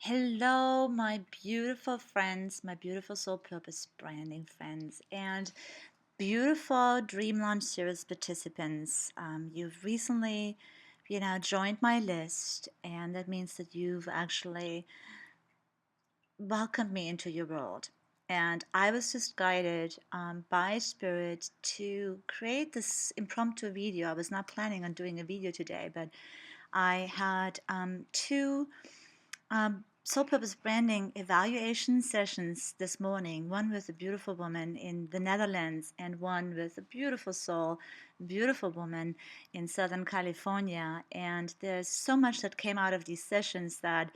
Hello, my beautiful friends, my beautiful soul purpose branding friends, and beautiful Dream Launch Series participants. You've recently, joined my list, and that means that you've actually welcomed me into your world. And I was just guided by Spirit to create this impromptu video. I was not planning on doing a video today, but I had two soul purpose branding evaluation sessions this morning, one with a beautiful woman in the Netherlands and one with a beautiful soul, beautiful woman in Southern California. And there's so much that came out of these sessions that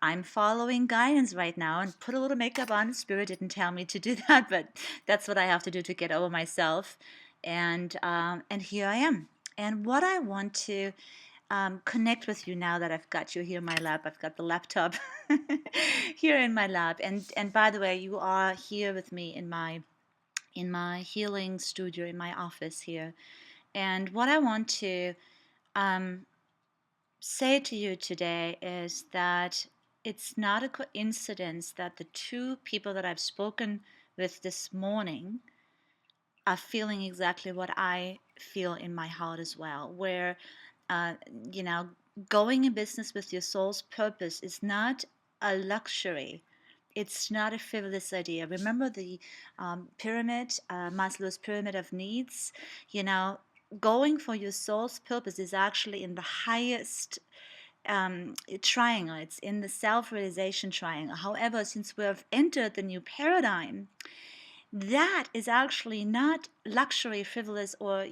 I'm following guidance right now and put a little makeup on. Spirit didn't tell me to do that, but that's what I have to do to get over myself. And here I am. And what I want to connect with you now that I've got you here in my lap. I've got the laptop here in my lap, and by the way, you are here with me in my healing studio in my office here. And what I want to um, say to you today is that it's not a coincidence that the two people that I've spoken with this morning are feeling exactly what I feel in my heart as well, where uh, you know, going in business with your soul's purpose is not a luxury. It's not a frivolous idea. Remember the pyramid, Maslow's pyramid of needs? You know, going for your soul's purpose is actually in the highest triangle. It's in the self-realization triangle. However, since we have entered the new paradigm, that is actually not luxury, frivolous, or,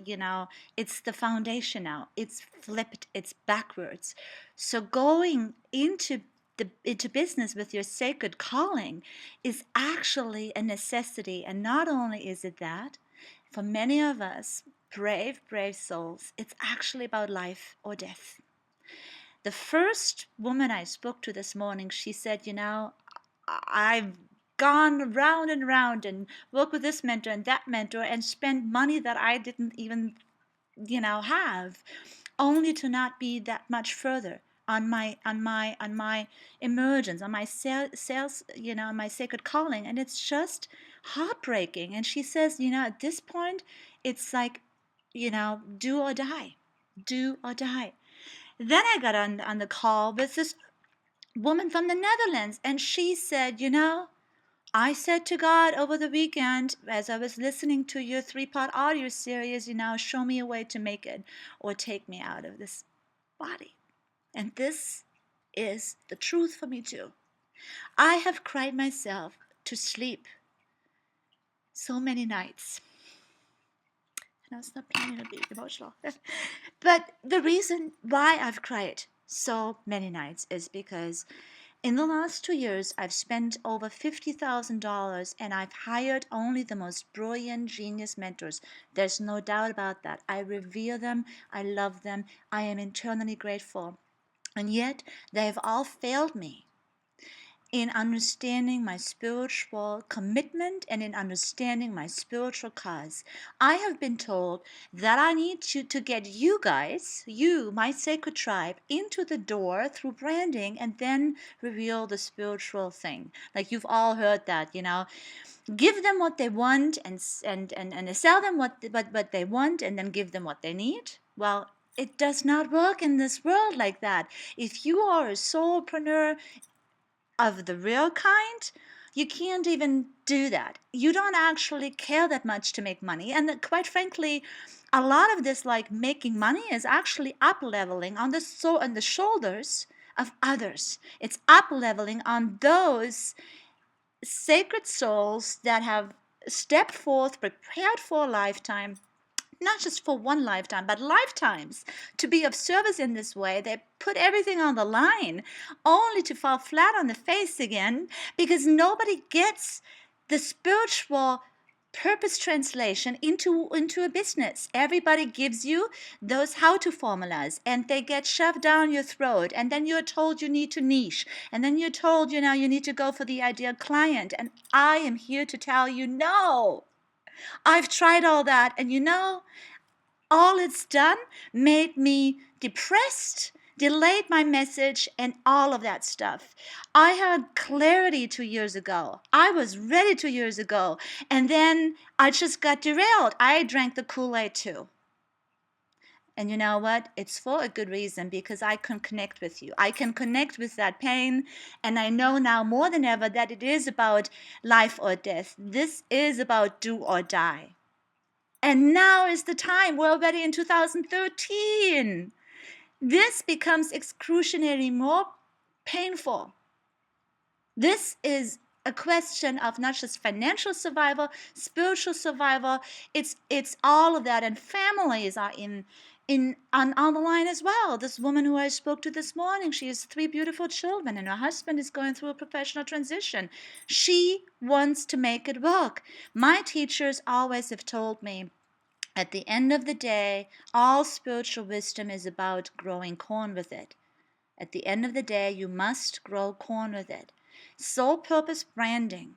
it's the foundation now. It's flipped, it's backwards. So going into business with your sacred calling is actually a necessity. And not only is it that, for many of us, brave souls, it's actually about life or death. The first woman I spoke to this morning, she said, I've gone round and round and worked with this mentor and that mentor and spent money that I didn't even, have, only to not be that much further on my emergence, on my sales, on my sacred calling. And it's just heartbreaking. And she says, at this point, it's like, do or die. Do or die. Then I got on the call with this woman from the Netherlands, and she said, I said to God over the weekend as I was listening to your 3-part audio series, show me a way to make it or take me out of this body. And this is the truth for me too. I have cried myself to sleep so many nights. And I was not planning to be emotional. But the reason why I've cried so many nights is because in the last 2 years, I've spent over $50,000 and I've hired only the most brilliant genius mentors. There's no doubt about that. I revere them. I love them. I am eternally grateful. And yet, they have all failed me in understanding my spiritual commitment and in understanding my spiritual cause. I have been told that I need to get you guys, you, my sacred tribe, into the door through branding and then reveal the spiritual thing. Like you've all heard that, give them what they want and sell them what they want and then give them what they need. Well, it does not work in this world like that. If you are a soulpreneur of the real kind, you can't even do that. You don't actually care that much to make money. And quite frankly, a lot of this like making money is actually up leveling on the shoulders of others. It's up leveling on those sacred souls that have stepped forth, prepared for a lifetime, not just for one lifetime, but lifetimes, to be of service in this way. They put everything on the line only to fall flat on the face again because nobody gets the spiritual purpose translation into a business. Everybody gives you those how-to formulas and they get shoved down your throat, and then you're told you need to niche, and then you're told you need to go for the ideal client. And I am here to tell you, no, I've tried all that, and all it's done made me depressed, delayed my message and all of that stuff. I had clarity 2 years ago. I was ready 2 years ago. And then I just got derailed. I drank the Kool-Aid too. And you know what? It's for a good reason, because I can connect with you. I can connect with that pain. And I know now more than ever that it is about life or death. This is about do or die. And now is the time. We're already in 2013. This becomes excruciatingly more painful. This is a question of not just financial survival, spiritual survival. It's all of that, and families are on the line as well. This woman who I spoke to this morning, she has 3 beautiful children, and her husband is going through a professional transition. She wants to make it work. My teachers always have told me, at the end of the day, all spiritual wisdom is about growing corn with it. At the end of the day, you must grow corn with it. Soul purpose branding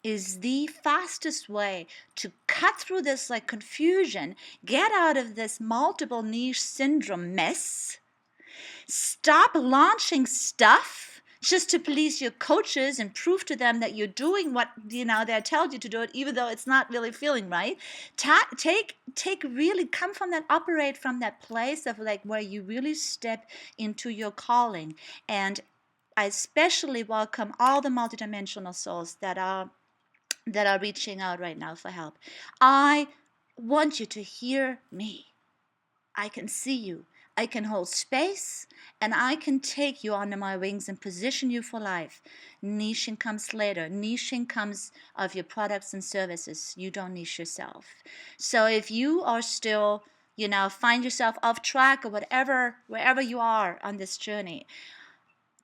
is the fastest way to cut through this like confusion, get out of this multiple niche syndrome mess, stop launching stuff just to please your coaches and prove to them that you're doing what they told you to do it, even though it's not really feeling right. Really come from that, operate from that place of like where you really step into your calling. And I especially welcome all the multidimensional souls that are reaching out right now for help. I want you to hear me. I can see you. I can hold space, and I can take you under my wings and position you for life. Niching comes later. Niching comes of your products and services. You don't niche yourself. So if you are still, find yourself off track or whatever, wherever you are on this journey,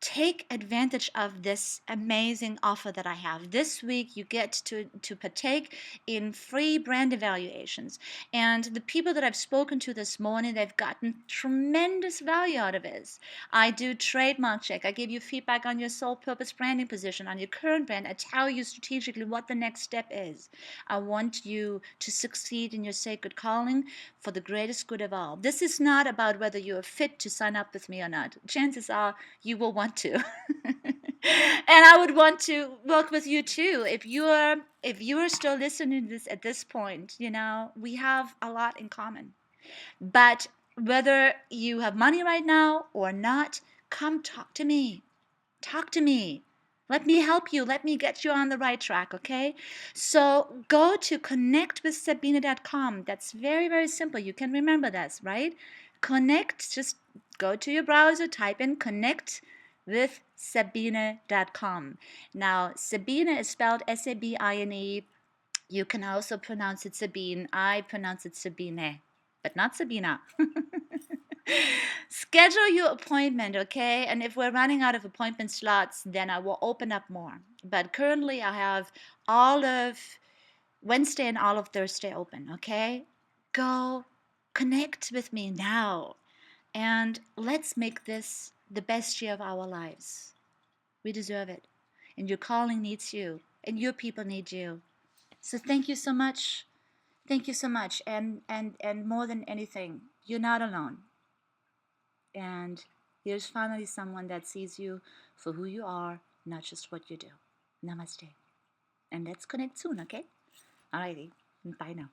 take advantage of this amazing offer that I have. This week you get to partake in free brand evaluations. And the people that I've spoken to this morning, they've gotten tremendous value out of this. I do trademark check. I give you feedback on your soul purpose branding position, on your current brand. I tell you strategically what the next step is. I want you to succeed in your sacred calling for the greatest good of all. This is not about whether you are fit to sign up with me or not. Chances are you will want to. And I would want to work with you too. If you are still listening to this at this point, we have a lot in common. But whether you have money right now or not, come talk to me. Talk to me. Let me help you. Let me get you on the right track, okay? So go to connectwithsabina.com. That's very, very simple. You can remember this, right? Connect, just go to your browser, type in connectwithsabina.com. Now, Sabina is spelled Sabine. You can also pronounce it Sabine. I pronounce it Sabine, but not Sabina. Schedule your appointment, okay? And if we're running out of appointment slots, then I will open up more. But currently I have all of Wednesday and all of Thursday open, okay? Go connect with me now. And let's make this the best year of our lives. We deserve it. And your calling needs you. And your people need you. So thank you so much. Thank you so much. And more than anything, you're not alone. And here's finally someone that sees you for who you are, not just what you do. Namaste. And let's connect soon, okay? Alrighty. Bye now.